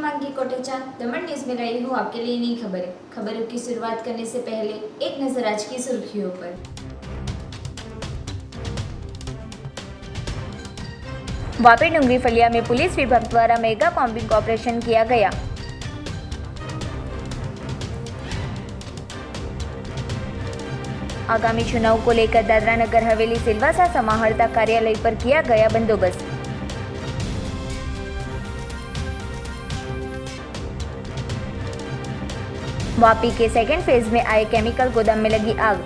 मांगी कोटेचा। दमन न्यूज में रही हूँ आपके लिए नई खबरें। खबरों की शुरुआत करने से पहले एक नजर आज की सुर्खियों पर। वापी डूंगरी फलिया में पुलिस विभाग द्वारा मेगा कॉम्बिंग ऑपरेशन किया गया। आगामी चुनाव को लेकर दादरा नगर हवेली सिलवासा समाहर्ता कार्यालय पर किया गया बंदोबस्त। वापी के सेकेंड फेज में आए केमिकल गोदाम में लगी आग।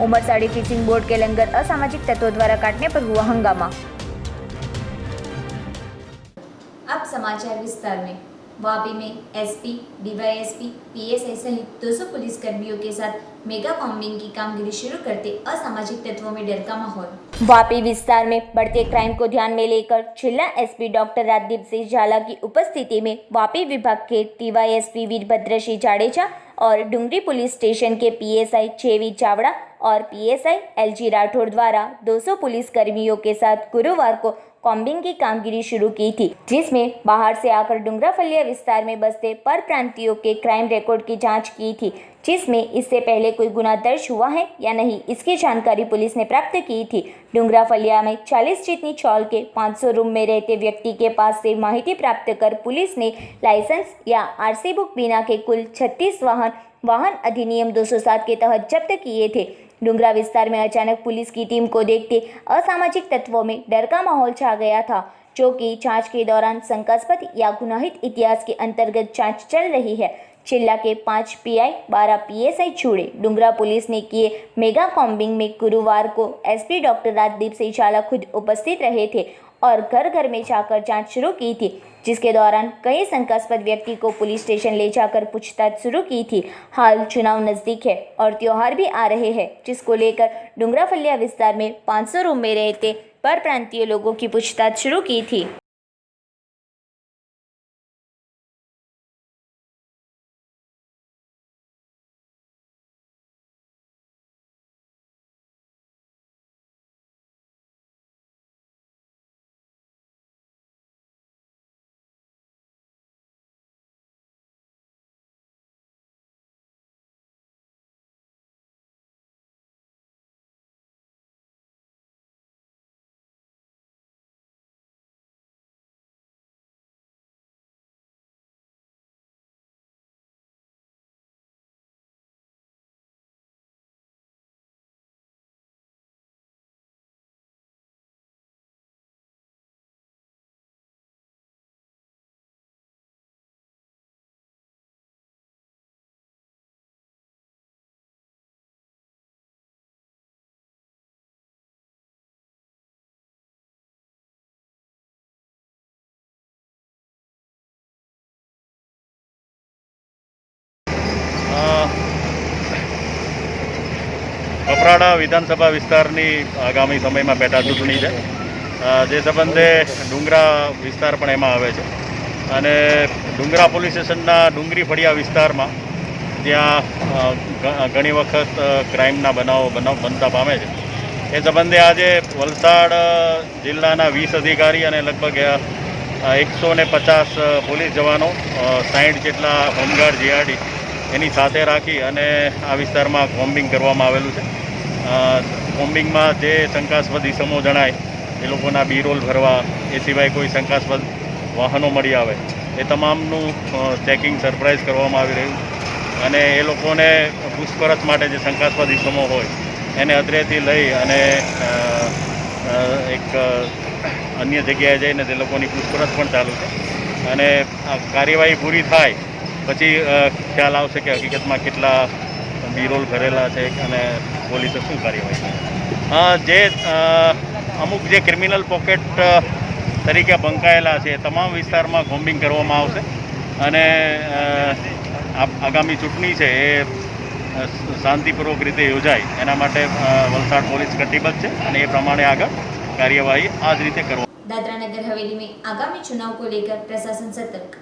उमरसाड़ी फिशिंग बोट के लंगर असामाजिक तत्वों द्वारा काटने पर हुआ हंगामा। अब समाचार विस्तार में। वापी में एसपी, डीवाईएसपी, पीएसआई सहित 200 पुलिसकर्मियों के साथ मेगा कॉम्बिंग की कामगिरी शुरू करते असामाजिक तत्वों में डर का माहौल। वापी विस्तार में बढ़ते क्राइम को ध्यान में लेकर जिला एसपी डॉक्टर राजदीप सिंह झाला की उपस्थिति में वापी विभाग के डीवाईएसपी वीरभद्र सिंह जाडेजा और डूंगरी पुलिस स्टेशन के पीएसआई जेवी चावड़ा और पीएसआई एलजी राठौड़ द्वारा 200 पुलिसकर्मियों के साथ गुरुवार को कॉम्बिंग की कामगिरी शुरू की थी, जिसमें बाहर से आकर डूंगरा फलिया विस्तार में बसते पर प्रांतियों के क्राइम रिकॉर्ड की जांच की थी, जिसमें इससे पहले कोई गुनाह दर्ज हुआ है या नहीं इसकी जानकारी पुलिस ने प्राप्त की थी। डूंगरा फलिया में 40 जितनी चौल के 500 रूम में रहते व्यक्ति के पास से माहिती प्राप्त कर पुलिस ने लाइसेंस या आरसी बुक बिना के कुल 36 वाहन अधिनियम 207 के तहत जब्त किए थे। डूंगरा विस्तार में अचानक पुलिस की टीम को देखते असामाजिक तत्वों में डर का माहौल छा गया था, जो कि जांच के दौरान शंकास्पद या गुनाहित इतिहास के अंतर्गत जांच चल रही है। जिला के 5 पीआई 12 पीएसआई छुड़े डूंगरा पुलिस ने किए मेगा कॉम्बिंग में गुरुवार को एसपी डॉक्टर राजदीप सिंह झाला खुद उपस्थित रहे थे और घर घर में जाकर जांच शुरू की थी, जिसके दौरान कई शंकास्पद व्यक्ति को पुलिस स्टेशन ले जाकर पूछताछ शुरू की थी। हाल चुनाव नजदीक है और त्योहार भी आ रहे हैं, जिसको लेकर डूंगरा फलिया विस्तार में 500 रूम में रहते पर प्रांतीय लोगों की पूछताछ शुरू की थी। કપરાડા વિધાનસભા વિસ્તારની આગામી સમયમાં પેટા ચૂંટણી છે, જે સંબંધે ડુંગરા વિસ્તાર પણ એમાં આવે છે અને ડુંગરા પોલીસ સ્ટેશનના ડુંગરી ફળિયા વિસ્તારમાં ત્યાં ઘણી વખત ક્રાઇમના બનાવો બનતા પામે છે। એ સંબંધે આજે વલસાડ જિલ્લાના 20 અધિકારી અને લગભગ 150 પોલીસ જવાનો 60 જેટલા હોમગાર્ડ જીઆરડી એની સાથે રાખી અને આ વિસ્તારમાં કોમ્બિંગ કરવામાં આવેલું છે। કોમ્બિંગમાં જે શંકાસ્પદ ઇસમો જણાય એ લોકોના બી રોલ ભરવા, એ સિવાય કોઈ શંકાસ્પદ વાહનો મળી આવે એ તમામનું ચેકિંગ સરપ્રાઇઝ કરવામાં આવી રહ્યું અને એ લોકોને પૂછપરછ માટે જે શંકાસ્પદ ઇસમો હોય એને અત્રેથી લઈ અને એક અન્ય જગ્યાએ જઈને તે લોકોની પૂછપરછ પણ ચાલુ છે અને આ કાર્યવાહી પૂરી થાય પછી ખ્યાલ આવશે કે હકીકતમાં કેટલા બી રોલ ભરેલા છે અને પોલીસે શું કાર્યવાહી જે અમુક જે ક્રિમિનલ પોકેટ તરીકે બંકાયેલા છે તમામ વિસ્તારમાં કોમ્બિંગ કરવામાં આવશે અને આગામી ચૂંટણી છે એ શાંતિપૂર્વક રીતે યોજાય એના માટે વલસાડ પોલીસ કટિબદ્ધ છે અને એ પ્રમાણે આગળ कार्यवाही आज रीते करवा। दादरा नगर हवेली में आगामी चुनाव को लेकर प्रशासन सतर्क।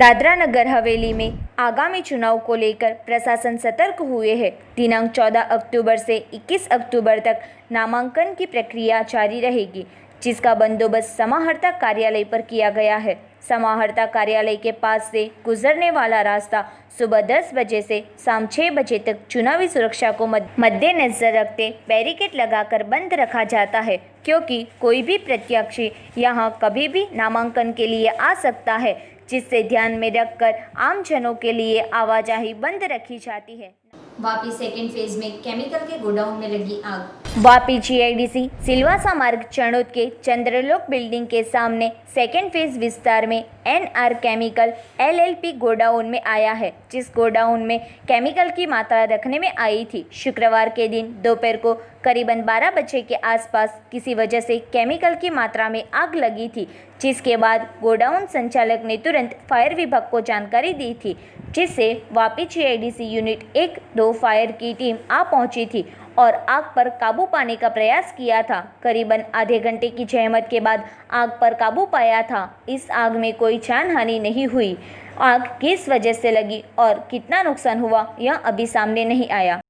दादरा नगर हवेली में आगामी चुनाव को लेकर प्रशासन सतर्क हुए हैं। दिनांक 14 अक्टूबर से 21 अक्टूबर तक नामांकन की प्रक्रिया जारी रहेगी, जिसका बंदोबस्त समाहर्ता कार्यालय पर किया गया है। समाहर्ता कार्यालय के पास से गुजरने वाला रास्ता सुबह 10 बजे से शाम 6 बजे तक चुनावी सुरक्षा को मद्देनजर रखते बैरिकेड लगाकर बंद रखा जाता है, क्योंकि कोई भी प्रत्याशी यहां कभी भी नामांकन के लिए आ सकता है, जिससे ध्यान में रखकर आमजनों के लिए आवाजाही बंद रखी जाती है। वापी सेकेंड फेज में केमिकल के गोडाउन में लगी आग। वापी जीआईडीसी सिलवासा मार्ग चणोद के चंद्रलोक बिल्डिंग के सामने सेकेंड फेज विस्तार में एनआर केमिकल एलएलपी गोडाउन में आया है, जिस गोडाउन में केमिकल की मात्रा रखने में आई थी। शुक्रवार के दिन दोपहर को करीबन 12 बजे के आसपास किसी वजह से केमिकल की मात्रा में आग लगी थी, जिसके बाद गोडाउन संचालक ने तुरंत फायर विभाग को जानकारी दी थी, जिससे वापी जीआईडीसी यूनिट 1-2 फायर की टीम आ पहुंची थी और आग पर काबू पाने का प्रयास किया था। करीबन आधे घंटे की जहमत के बाद आग पर काबू पाया था। इस आग में कोई जानहानि नहीं हुई। आग किस वजह से लगी और कितना नुकसान हुआ, यह अभी सामने नहीं आया।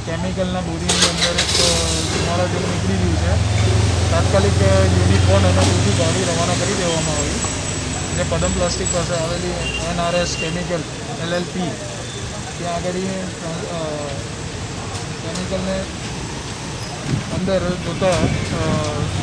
केमिकलना બોરીની અંદર એક ધુમાડા જેવું નીકળી ગયું છે। તાત્કાલિક યુનિટ 1 અને 2 ગાડી રવાના કરી દેવામાં આવી અને પદમ પ્લાસ્ટિક પાસે આવેલી એનઆરએસ કેમિકલ એલએલપી ત્યાં આગળ કેમિકલને અંદર જોતા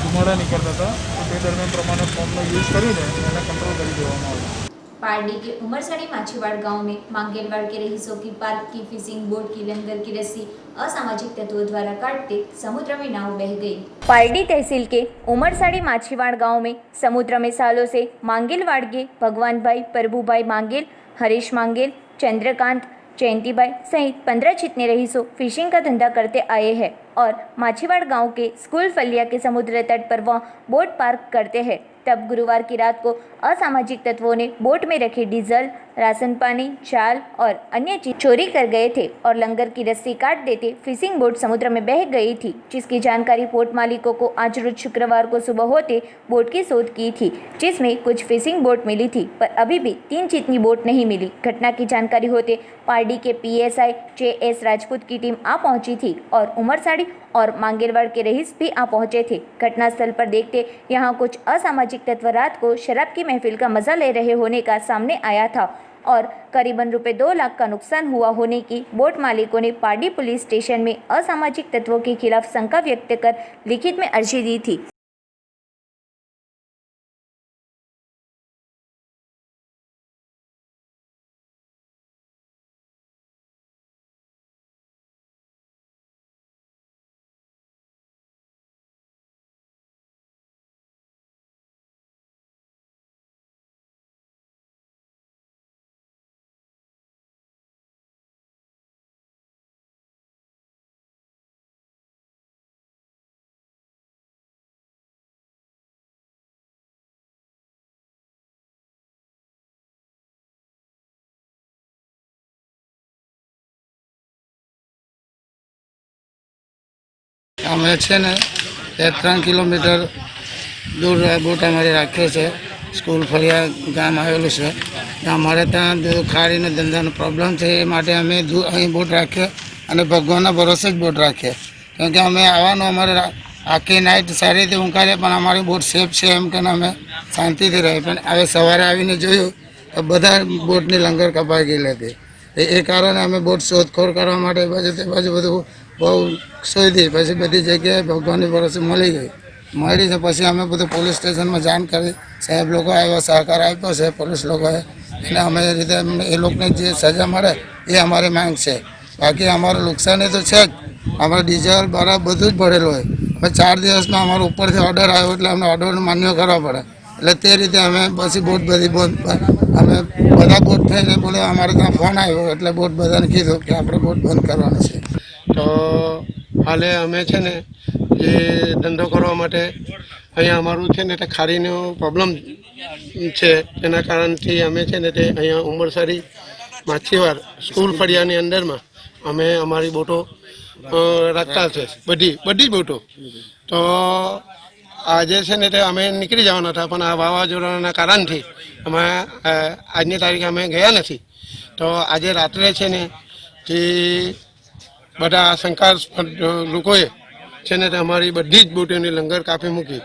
ધુમાડા નીકળતા હતા, તો તે દરમિયાન પ્રમાણે ફોર્મનો યુઝ કરીને એને કંટ્રોલ કરી દેવામાં આવ્યો। पारडी के उमरसड़ी माछीवाड़ गांव में मांगेलवाड़ के रहीशों की पार्क की फिशिंग बोट की लंगर की रस्सी असामाजिक तत्वों द्वारा काटते समुद्र में नाव बह गई। पारडी तहसील के उमरसाड़ी माछीवाड़ गांव में समुद्र में सालों से मांगेलवाड़ के भगवान भाई, प्रभुभाई मांगेल, हरीश मांगेल, चंद्रकांत, जयंती भाई सहित 15 जितने रहीशों फिशिंग का धंधा करते आए हैं और माछीवाड़ गांव के स्कूल फलिया के समुद्र तट पर वह बोट पार्क करते हैं। तब गुरुवार की रात को असामाजिक तत्वों ने बोट में रखे डीजल, राशन पानी, जाल और अन्य चीज चोरी कर गए थे और लंगर की रस्सी काट देते फिशिंग बोट समुद्र में बह गई थी, जिसकी जानकारी बोट मालिकों को आज रोज शुक्रवार को सुबह होते बोट की शोध की थी, जिसमें कुछ फिशिंग बोट मिली थी, पर अभी भी 3 जितनी बोट नहीं मिली। घटना की जानकारी होते पारडी के पीएसआई JS राजपूत की टीम आ पहुंची थी और उमरसाड़ी और मांगेलवाड़ के रहीश भी आ पहुंचे थे। घटनास्थल पर देखते यहाँ कुछ असामाजिक तत्व रात को शराब की महफिल का मजा ले रहे होने का सामने आया था और करीबन ₹2 लाख का नुकसान हुआ होने की बोट मालिकों ने पारडी पुलिस स्टेशन में असामाजिक तत्वों के खिलाफ शंका व्यक्त कर लिखित में अर्जी दी थी। અમે છે ને 3 કિલોમીટર દૂર બોટ અમારી રાખીએ છે। સ્કૂલ ફળિયા ગામ આવેલું છે, અમારે ત્યાં ખાડીનો ધંધાનો પ્રોબ્લેમ છે, એ માટે અમે અહીં બોટ રાખીએ અને ભગવાનના ભરોસે જ બોટ રાખીએ, કેમ કે અમે આવવાનું અમારે આખી નાઇટ સારી રીતે ઊંઘાડીએ પણ અમારી બોટ સેફ છે એમ કે અમે શાંતિથી રહે। પણ હવે સવારે આવીને જોયું તો બધા બોટની લંગર કપાઈ ગયેલી હતી। એ કારણે અમે બોટ શોધખોળ કરવા માટે બાજુ તે બાજુ બધું બહુ શોધી, પછી બધી જગ્યાએ ભગવાનની ભરોસે મળી છે। પછી અમે બધું પોલીસ સ્ટેશનમાં જાણ કરી, સાહેબ લોકો આવ્યા, સહકાર આપ્યો છે પોલીસ લોકોએ, એટલે અમે એ રીતે એ લોકોને જે સજા મળે એ અમારી માંગ છે। બાકી અમારું નુકસાની તો છે જ, અમારે ડીઝલ બરાબર બધું જ ભરેલું હોય। હવે 4 દિવસમાં અમારો ઉપરથી ઓર્ડર આવ્યો એટલે અમને ઓર્ડર માન્ય કરવા પડે, એટલે તે રીતે અમે પછી બોટ બધી બંધ, અમે બધા બોટ થઈને બોલે અમારે ત્યાં ફોન આવ્યો એટલે બોટ બધાને કીધું કે આપણે બોટ બંધ કરવાની છે। તો હાલે અમે છે ને જે ધંધો કરવા માટે અહીંયા અમારું છે ને તે ખાડીનો પ્રોબ્લેમ છે, તેના કારણથી અમે છે ને તે અહીંયા ઉમરસાડી માછીવાડ સ્કૂલ ફળિયાની અંદરમાં અમે અમારી બોટો રાખતા છે, બધી જ બોટો। તો આજે છે ને તે અમે નીકળી જવાના હતા, પણ આ વાવાઝોડાના કારણથી અમે આજની તારીખે અમે ગયા નથી. તો આજે રાત્રે છે ને જે બધા શંકાસ્પદ લોકોએ છે ને તે અમારી બધી જ બોટોની લંગર કાપી મૂકી.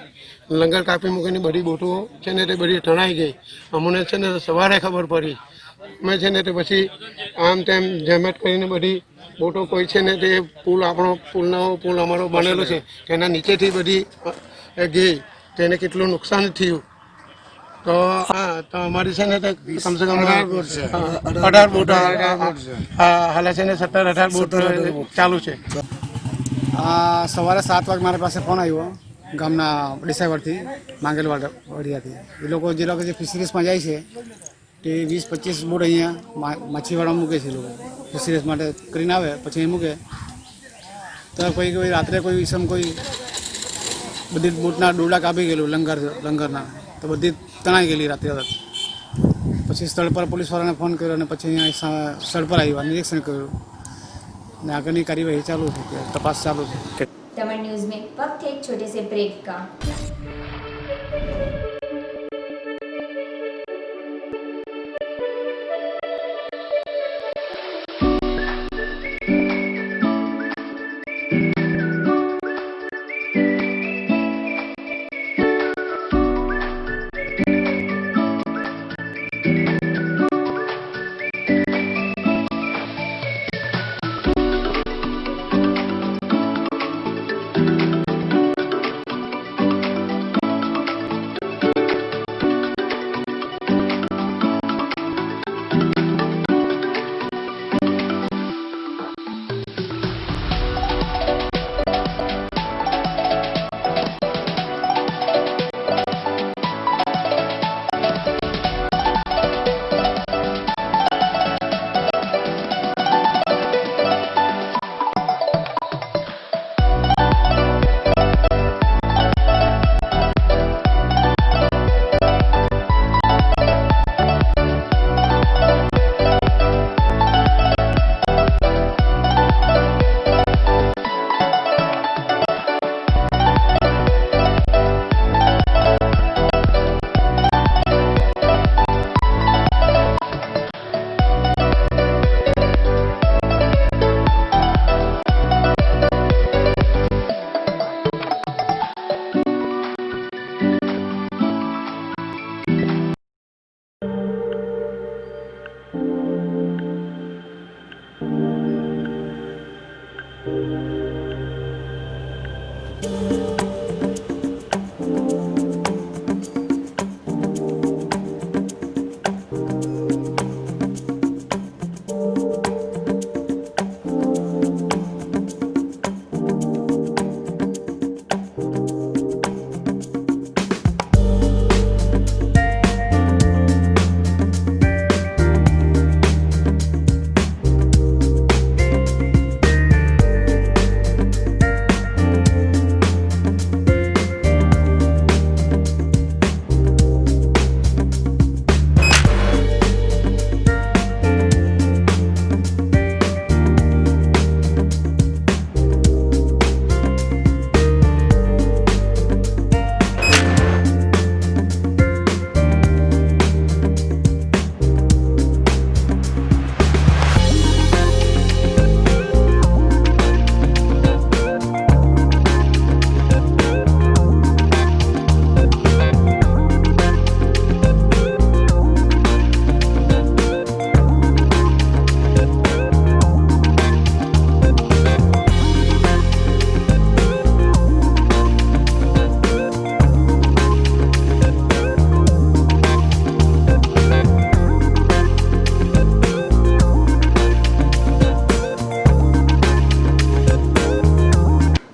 લંગર કાપી મૂકીને બધી બોટો છે ને તે બધી તણાઈ ગઈ. અમને છે ને સવારે ખબર પડી. અમે છે ને તે પછી આમ તેમ જહેમત કરીને બધી બોટો કોઈ છે ને તે પુલ અમારો બનેલો છે તેના નીચેથી બધી ગઈ, તેને કેટલું નુકસાન થયું. તો હા, તો અમારી છે ને તે કમસે કમ 18 બોટ હાલ છે ને 17-18 બોટ ચાલુ છે. સવારે 7 વાગે મારી પાસે ફોન આવ્યો ગામના ડિસાઈવરથી, માંગેલવાડિયાથી. એ લોકો જે ફિશરીઝમાં જાય છે તે 20-25 બોટ અહીંયા માછીવાડા મૂકે છે. એ લોકો ફિશરીઝ માટે કરીને આવે પછી અહીં મૂકે. તો કોઈ રાત્રે કોઈ બધી બોટના દોરડા કાપી ગયેલું લંગરના, તો બધી તણાઈ ગયેલી રાત્રે. પછી સ્થળ પર પોલીસવાળાને ફોન કર્યો અને પછી અહીંયા સ્થળ પર આવ્યા, નિરીક્ષણ કર્યું ને આગળની કાર્યવાહી ચાલુ છે, तपास चालू है। दमन न्यूज में वक्त है एक छोटे से ब्रेक का।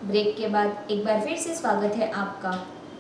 ब्रेक के बाद एक बार फिर से स्वागत है आपका।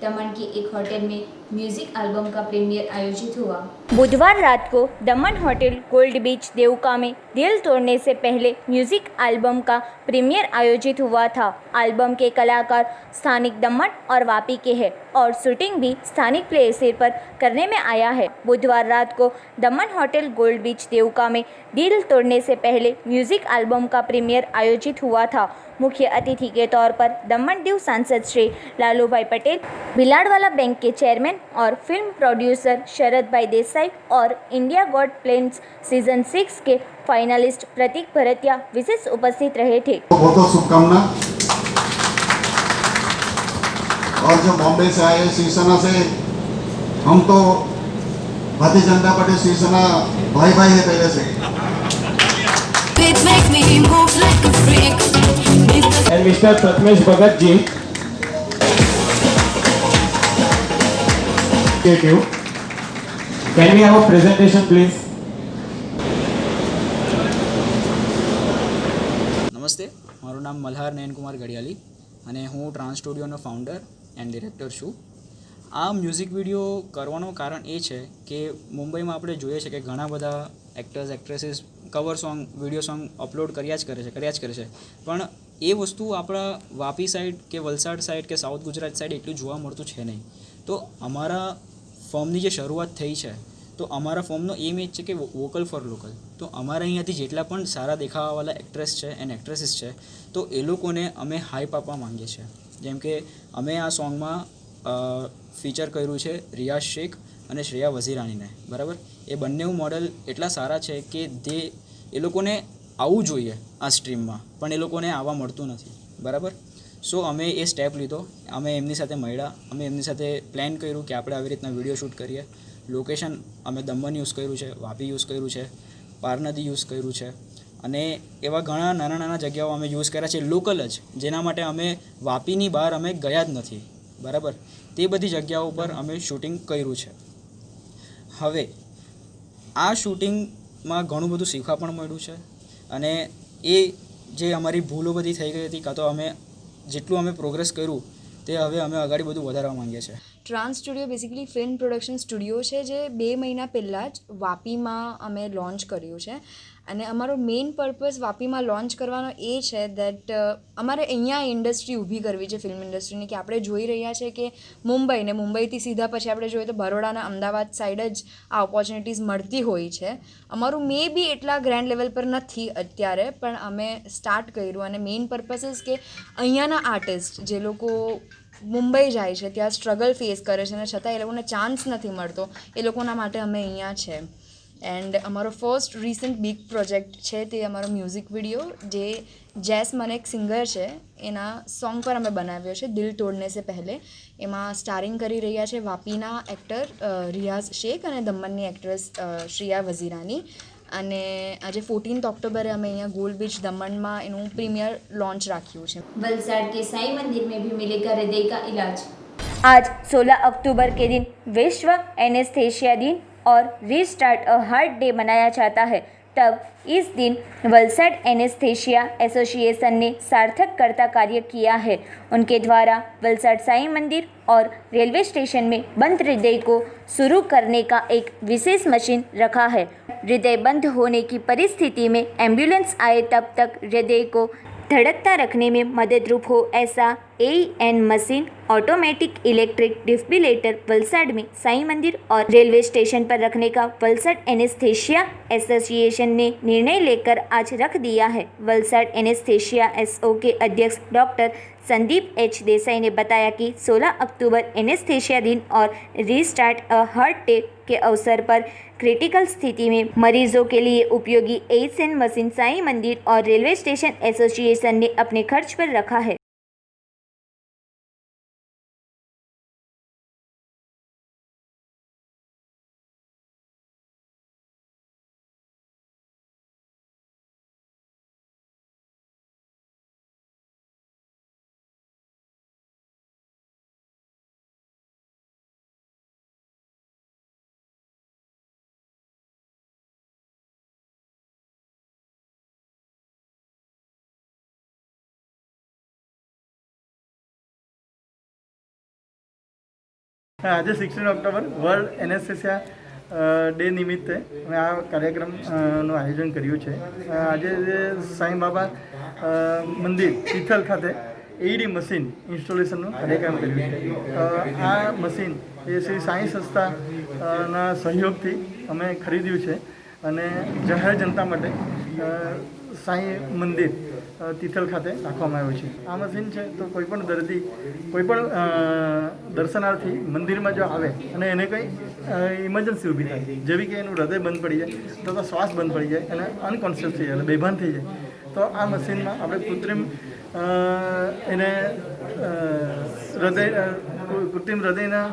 दमन की एक होटल में म्यूजिक एल्बम का प्रीमियर आयोजित हुआ। बुधवार रात को दमन होटल गोल्ड बीच देवका में दिल तोड़ने से पहले म्यूजिक एल्बम का प्रीमियर आयोजित हुआ था। एल्बम के कलाकार स्थानिक दमन और वापी के हैं और शूटिंग भी स्थानिक प्लेस पर करने में आया है। बुधवार रात को दमन होटल गोल्ड बीच देवका में दिल तोड़ने से पहले म्यूजिक एल्बम का प्रीमियर आयोजित हुआ था। मुख्य अतिथि के तौर पर दमन दीव सांसद श्री लालूभाई पटेल, भिलाड़वाला बैंक के चेयरमैन और फिल्म प्रोड्यूसर शरद भाई देसाई और इंडिया गॉट प्लेन्स सीजन 6 के फाइनलिस्ट प्रतीक भरतिया विशेष उपस्थित रहे थे। बहुत बहुत शुभकामना। और जो बॉम्बे से आए शिवसेना से, हम तो भारतीय जनता पार्टी शिवसेना भाई भाई है पहले से। And Mr. Pratmesh Bhagat ji. Thank you. Can we have a presentation, please? નમસ્તે, મારું નામ મલ્હાર નયનકુમાર ગડિયાલી અને હું ટ્રાન્સ સ્ટુડિયોનો ફાઉન્ડર એન્ડ ડિરેક્ટર છું. આ મ્યુઝિક વિડીયો કરવાનું કારણ એ છે કે મુંબઈમાં આપણે જોઈએ છે કે ઘણા બધા actors actresses cover song video song upload કર્યા જ કરે છે પણ એ વસ્તુ આપણા વાપી સાઈડ કે વલસાડ સાઈડ કે સાઉથ ગુજરાત સાઈડ એટલું જોવા મળતું છે નહીં. તો અમારા ફોર્મની જે શરૂઆત થઈ છે તો અમારા ફોર્મનો એમ એ જ છે કે વોકલ ફોર લોકલ. તો અમારા અહીંયાથી જેટલા પણ સારા દેખાવાવાળા એક્ટ્રેસ છે એન્ડ એક્ટ્રેસીસ છે તો એ લોકોને અમે હાઈપ આપવા માંગીએ છીએ. જેમ કે અમે આ સોંગમાં ફીચર કર્યું છે રિયાઝ શેખ અને શ્રેયા વઝીરાણીને. બરાબર, એ બંને મોડલ એટલા સારા છે કે એ લોકોને આવવું જોઈએ આ સ્ટ્રીમમાં પણ એ લોકોને આવવા મળતું નથી. બરાબર, સો અમે એ સ્ટેપ લીધો, અમે એમની સાથે મળ્યા, અમે એમની સાથે પ્લાન કર્યું કે આપણે આવી રીતના વિડીયો શૂટ કરીએ. લોકેશન અમે દમણ યુઝ કર્યું છે, વાપી યુઝ કર્યું છે, પારનદી યુઝ કર્યું છે અને એવા ઘણા નાના નાના જગ્યાઓ અમે યુઝ કર્યા છે લોકલ જ, જેના માટે અમે વાપીની બહાર અમે ગયા જ નથી. બરાબર, તે બધી જગ્યાઓ પર અમે શૂટિંગ કર્યું છે. હવે આ શૂટિંગમાં ઘણું બધું શીખવા પણ મળ્યું છે અને એ જે અમારી ભૂલો બધી થઈ ગઈ હતી કાં તો અમે જેટલું અમે પ્રોગ્રેસ કર્યું તે હવે અમે આગળ બધું વધારવા માંગીએ છીએ. Trans studio basically film production studio છે જે 2 મહિના પહેલાં જ વાપીમાં અમે લોન્ચ કર્યું છે અને અમારો મેઇન પર્પઝ વાપીમાં લોન્ચ કરવાનો એ છે દેટ અમારે અહીંયા ઇન્ડસ્ટ્રી ઊભી કરવી છે ફિલ્મ ઇન્ડસ્ટ્રીની. કે આપણે જોઈ રહ્યા છે કે મુંબઈથી સીધા પછી આપણે જોઈએ તો બરોડાના અમદાવાદ સાઈડ જ આ ઓપોર્ચ્યુનિટીઝ મળતી હોય છે. અમારું મે બી એટલા ગ્રેન્ડ લેવલ પર નથી અત્યારે પણ અમે સ્ટાર્ટ કર્યું અને મેઇન પર્પઝ ઇઝ કે અહીંયાના આર્ટિસ્ટ જે લોકો મુંબઈ જાય છે, ત્યાં સ્ટ્રગલ ફેસ કરે છે અને છતાં એ લોકોને ચાન્સ નથી મળતો, એ લોકોના માટે અમે અહીંયા છે. એન્ડ અમારો ફર્સ્ટ રિસન્ટ બિગ પ્રોજેક્ટ છે તે અમારો મ્યુઝિક વિડીયો જે જેસ મને એક સિંગર છે એના સોંગ પર અમે બનાવ્યો છે દિલ તોડને સે પહેલે. એમાં સ્ટારિંગ કરી રહ્યા છે વાપીના એક્ટર રિયાઝ શેખ અને દમણની એક્ટ્રેસ શ્રેયા વઝીરાની. અને આજે 14 ઓક્ટોબરે અમે અહીંયા ગોલ્ડ બીચ દમણમાં એનું પ્રીમિयर लॉन्च રાખ્યું છે. वलसाड के साई मंदिर में भी मिलेगा हृदय का इलाज। आज 16 अक्टूबर के दिन विश्व एनेस्थेशिया दिन और रीस्टार्ट अ हार्ट डे मनाया जाता है। तब इस दिन वलसाड एनेस्थेशिया एसोसिएशन ने सार्थक करता कार्य किया है। उनके द्वारा वलसाड साई मंदिर और रेलवे स्टेशन में बंद हृदय को शुरू करने का एक विशेष मशीन रखा है। हृदय बंद होने की परिस्थिति में एम्बुलेंस आए तब तक हृदय को धड़कता रखने में मददरूप हो ऐसा AEN machine automatic electric defibrillator Valsad में साई मंदिर और रेलवे स्टेशन पर रखने का वलसाड एनेस्थेशिया एसोसिएशन ने निर्णय लेकर आज रख दिया है। वलसाड एनेस्थेशिया SO के अध्यक्ष डॉक्टर संदीप H देसाई ने बताया कि 16 अक्टूबर एनेस्थेशिया दिन और रीस्टार्ट अ हार्ट डे के अवसर पर क्रिटिकल स्थिति में मरीजों के लिए उपयोगी AEN मशीन साई मंदिर और रेलवे स्टेशन एसोसिएशन ने अपने खर्च पर रखा है। આજે 16 ઓક્ટોબર વર્લ્ડ એનેસ્થેસિયા ડે નિમિત્તે અમે આ કાર્યક્રમનું આયોજન કર્યું છે. આજે સાંઈ બાબા મંદિર તિથલ ખાતે એઈડી મશીન ઇન્સ્ટોલેશનનો કાર્યક્રમ કર્યો છે. આ મશીન એ શ્રી સાંઈ સંસ્થાના સહયોગથી અમે ખરીદ્યું છે અને જાહેર જનતા માટે સાંઈ મંદિર તિથલ ખાતે રાખવામાં આવ્યું છે. આ મશીન છે તો કોઈપણ દર્દી કોઈપણ દર્શનાર્થી મંદિરમાં જો આવે અને એને કંઈ ઇમરજન્સી ઊભી થાય, જેવી કે એનું હૃદય બંધ પડી જાય તો શ્વાસ બંધ પડી જાય અને અનકોન્શિયસ થઈ જાય, બેભાન થઈ જાય, તો આ મશીનમાં આપણે કૃત્રિમ હૃદયના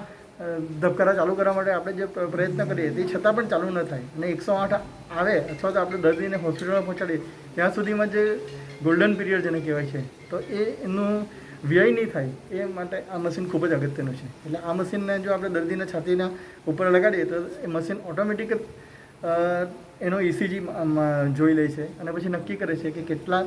ધબકારા ચાલુ કરવા માટે આપણે જે પ્રયત્ન કરીએ તે છતાં પણ ચાલુ ન થાય અને 108 આવે અથવા તો આપણે દર્દીને હોસ્પિટલમાં પહોંચાડીએ ત્યાં સુધીમાં જે ગોલ્ડન પીરિયડ જેને કહેવાય છે તો એનું વ્યય નહીં થાય એ માટે આ મશીન ખૂબ જ અગત્યનું છે. એટલે આ મશીનને જો આપણે દર્દીના છાતીના ઉપર લગાડીએ તો એ મશીન ઓટોમેટિક એનો ECG જોઈ લે છે અને પછી નક્કી કરે છે કે કેટલા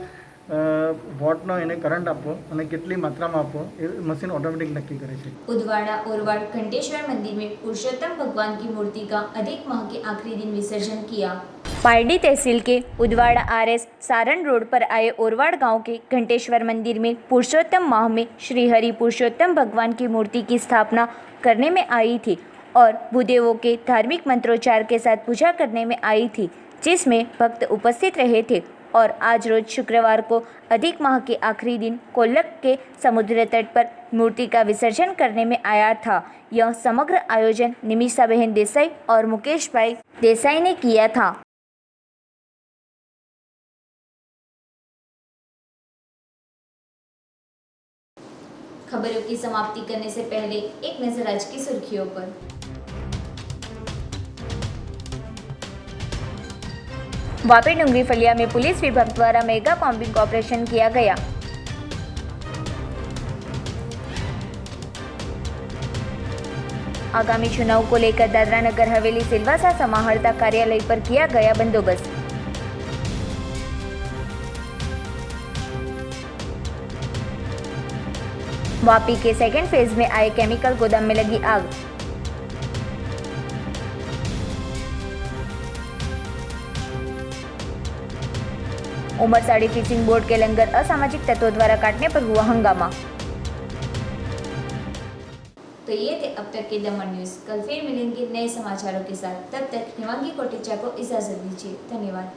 વોટનો એને કરંટ આપવો અને કેટલી માત્રામાં આપવો એ मशीन ऑटोमेटिक नक्की करे છે. उदवाड़ा ओरवाड़ घंटेश्वर मंदिर में पुरुषोत्तम भगवान की मूर्ति का अधिक माह के आखिरी दिन विसर्जन किया. पारडी तहसील के उदवाड़ा RS सारण रोड पर आए ओरवाड़ गांव के घंटेश्वर मंदिर में पुरुषोत्तम माह में श्री हरि पुरुषोत्तम भगवान की मूर्ति की स्थापना करने में आई थी और भूदेवों के धार्मिक मंत्रोच्चार के साथ पूजा करने में आई थी, जिसमें भक्त उपस्थित रहे थे. और आज रोज शुक्रवार को अधिक माह के आखिरी दिन कोल्लक के समुद्र तट पर मूर्ति का विसर्जन करने में आया था. यह समग्र आयोजन निमिषा बहन देसाई और मुकेश भाई देसाई ने किया था. खबरों की समाप्ति करने से पहले एक नजर आज की सुर्खियों पर. वापी डूंगरी फलिया में पुलिस विभाग द्वारा मेगा कॉम्बिंग ऑपरेशन किया गया. आगामी चुनाव को लेकर दादरा नगर हवेली सिलवासा समाहर्ता कार्यालय पर किया गया बंदोबस्त. वापी के सेकेंड फेज में आए केमिकल गोदाम में लगी आग. उमरसाड़ी फिशिंग बोर्ड के लंगर असामाजिक तत्वों द्वारा काटने पर हुआ हंगामा. तो ये थे अब तक के दमन न्यूज. कल फिर मिलेंगे नए समाचारों के साथ. तब तक हिमांगी कोटेचा को इजाजत दीजिए. धन्यवाद.